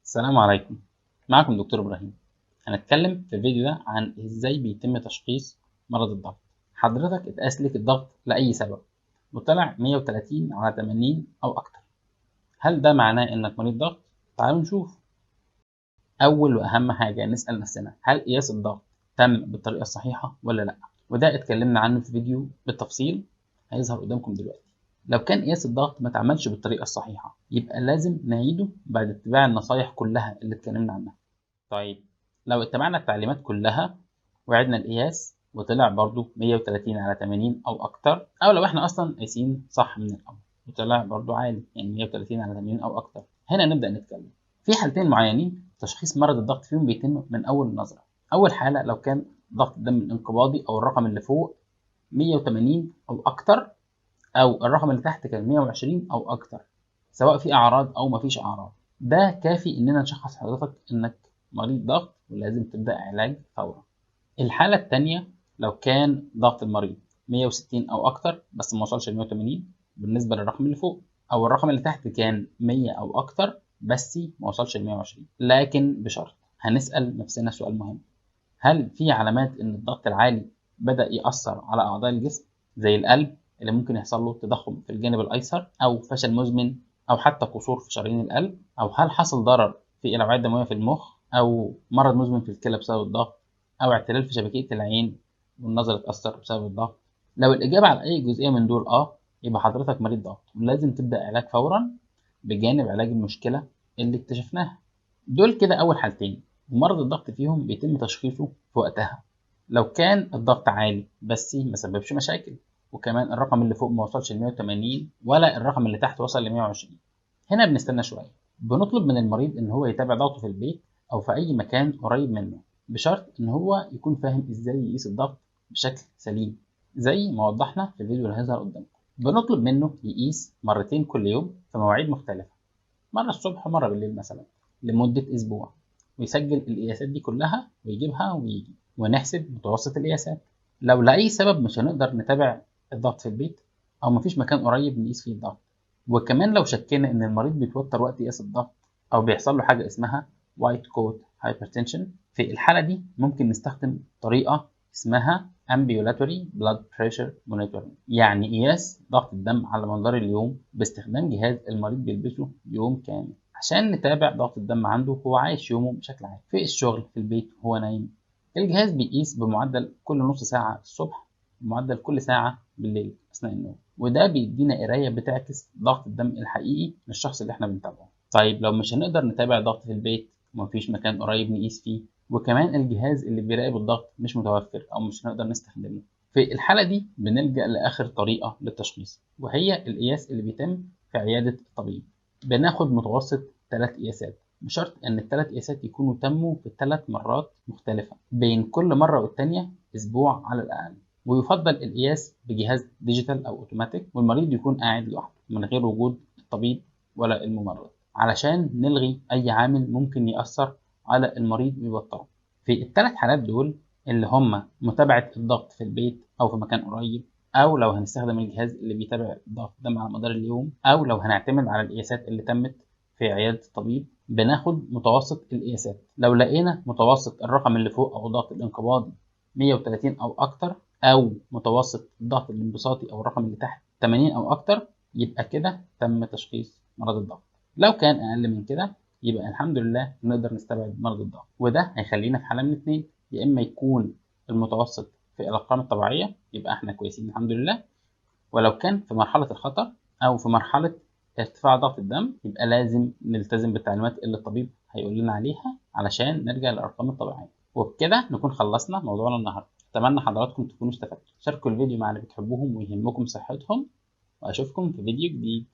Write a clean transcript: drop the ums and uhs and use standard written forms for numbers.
السلام عليكم. معكم دكتور إبراهيم. هنتكلم في الفيديو ده عن إزاي بيتم تشخيص مرض الضغط. حضرتك اتقاس لك الضغط لأي سبب وطلع 130/80 أو أكتر. هل ده معناه إنك مريض ضغط؟ تعالوا نشوف. أول وأهم حاجة نسأل نفسنا، هل قياس الضغط تم بالطريقة الصحيحة ولا لأ؟ وده اتكلمنا عنه في فيديو بالتفصيل هيظهر قدامكم دلوقتي. لو كان قياس الضغط ما اتعملش بالطريقة الصحيحة يبقى لازم نعيده بعد اتباع النصايح كلها اللي اتكلمنا عنها. طيب، لو اتبعنا التعليمات كلها وعدنا القياس وطلع برضو 130/80 أو أكتر، أو لو إحنا أصلا قايسين صح من الأول وطلع برضو عالي يعني 130/80 أو أكتر، هنا نبدأ نتكلم. في حالتين معينين تشخيص مرض الضغط فيهم بيتم من أول نظرة. أول حالة لو كان ضغط الدم الانقباضي أو الرقم اللي فوق 180 أو أكتر، أو الرقم اللي تحت كان 120 أو أكتر، سواء في أعراض أو مفيش أعراض، ده كافي إننا نشخص حضرتك إنك مريض ضغط ولازم تبدأ علاج فورا. الحالة التانية لو كان ضغط المريض 160 أو أكتر بس ما وصلش ل 180 بالنسبة للرقم اللي فوق، أو الرقم اللي تحت كان 100 أو أكتر بس ما وصلش ل 120، لكن بشرط هنسأل نفسنا سؤال مهم: هل في علامات إن الضغط العالي بدأ يأثر على أعضاء الجسم زي القلب اللي ممكن يحصل له تضخم في الجانب الأيسر، أو فشل مزمن، أو حتى قصور في شرايين القلب، أو هل حصل ضرر في الأوعية الدموية في المخ، أو مرض مزمن في الكلى بسبب الضغط، أو اعتلال في شبكية العين والنظر اتأثر بسبب الضغط؟ لو الإجابة على أي جزئية من دول يبقى حضرتك مريض ضغط ولازم تبدأ علاج فورا بجانب علاج المشكلة اللي اكتشفناها. دول كده أول حالتين، ومرض الضغط فيهم بيتم تشخيصه في وقتها. لو كان الضغط عالي بس ما سببش مشاكل، وكمان الرقم اللي فوق ما وصلش ل 180 ولا الرقم اللي تحت وصل ل 120، هنا بنستنى شوية. بنطلب من المريض إن هو يتابع ضغطه في البيت أو في أي مكان قريب منه، بشرط إن هو يكون فاهم إزاي يقيس الضغط بشكل سليم زي ما وضحنا في الفيديو اللي هيظهر قدامكم. بنطلب منه يقيس مرتين كل يوم في مواعيد مختلفة، مرة الصبح ومرة بالليل مثلا، لمدة أسبوع، ويسجل القياسات دي كلها ويجيبها ويجي ونحسب متوسط القياسات. لو لأي سبب مش هنقدر نتابع الضغط في البيت أو مفيش مكان قريب نقيس فيه الضغط، وكمان لو شكينا إن المريض بيتوتر وقت قياس الضغط أو بيحصل له حاجة اسمها وايت كوت هايبرتنشن، في الحالة دي ممكن نستخدم طريقة اسمها ambulatory blood pressure monitoring، يعني قياس ضغط الدم على مدار اليوم باستخدام جهاز المريض بيلبسه يوم كامل عشان نتابع ضغط الدم عنده وهو عايش يومه بشكل عام، في الشغل، في البيت، وهو نايم. الجهاز بيقيس بمعدل كل نص ساعة الصبح ومعدل كل ساعة بالليل أثناء النوم، وده بيدينا قراية بتعكس ضغط الدم الحقيقي للشخص اللي احنا بنتابعه. طيب، لو مش هنقدر نتابع ضغط في البيت ومفيش مكان قريب نقيس فيه، وكمان الجهاز اللي بيراقب الضغط مش متوفر أو مش هنقدر نستخدمه، في الحالة دي بنلجأ لآخر طريقة للتشخيص، وهي القياس اللي بيتم في عيادة الطبيب. بناخد متوسط 3 قياسات، بشرط إن ال3 قياسات يكونوا تموا في 3 مرات مختلفة بين كل مرة والتانية أسبوع على الأقل، ويفضل القياس بجهاز ديجيتال أو أوتوماتيك، والمريض يكون قاعد لوحده من غير وجود الطبيب ولا الممرض، علشان نلغي أي عامل ممكن يأثر على المريض ويوتره. في ال3 حالات دول اللي هم متابعة الضغط في البيت أو في مكان قريب، أو لو هنستخدم الجهاز اللي بيتابع ضغط الدم على مدار اليوم، أو لو هنعتمد على القياسات اللي تمت في عيادة الطبيب، بناخد متوسط القياسات. لو لقينا متوسط الرقم اللي فوق أو الضغط الانقباضي 130 أو أكتر، أو متوسط الضغط الانبساطي أو الرقم اللي تحت 80 أو أكتر، يبقى كده تم تشخيص مرض الضغط. لو كان أقل من كده يبقى الحمد لله نقدر نستبعد مرض الضغط، وده هيخلينا في حالة من اتنين: يا إما يكون المتوسط في الأرقام الطبيعية يبقى إحنا كويسين الحمد لله، ولو كان في مرحلة الخطر أو في مرحلة ارتفاع ضغط الدم يبقى لازم نلتزم بالتعليمات اللي الطبيب هيقول لنا عليها علشان نرجع للأرقام الطبيعية. وبكده نكون خلصنا موضوعنا النهاردة. أتمنى حضراتكم تكونوا استفدتوا. شاركوا الفيديو مع اللي بتحبوهم ويهمكم صحتهم، وأشوفكم في فيديو جديد.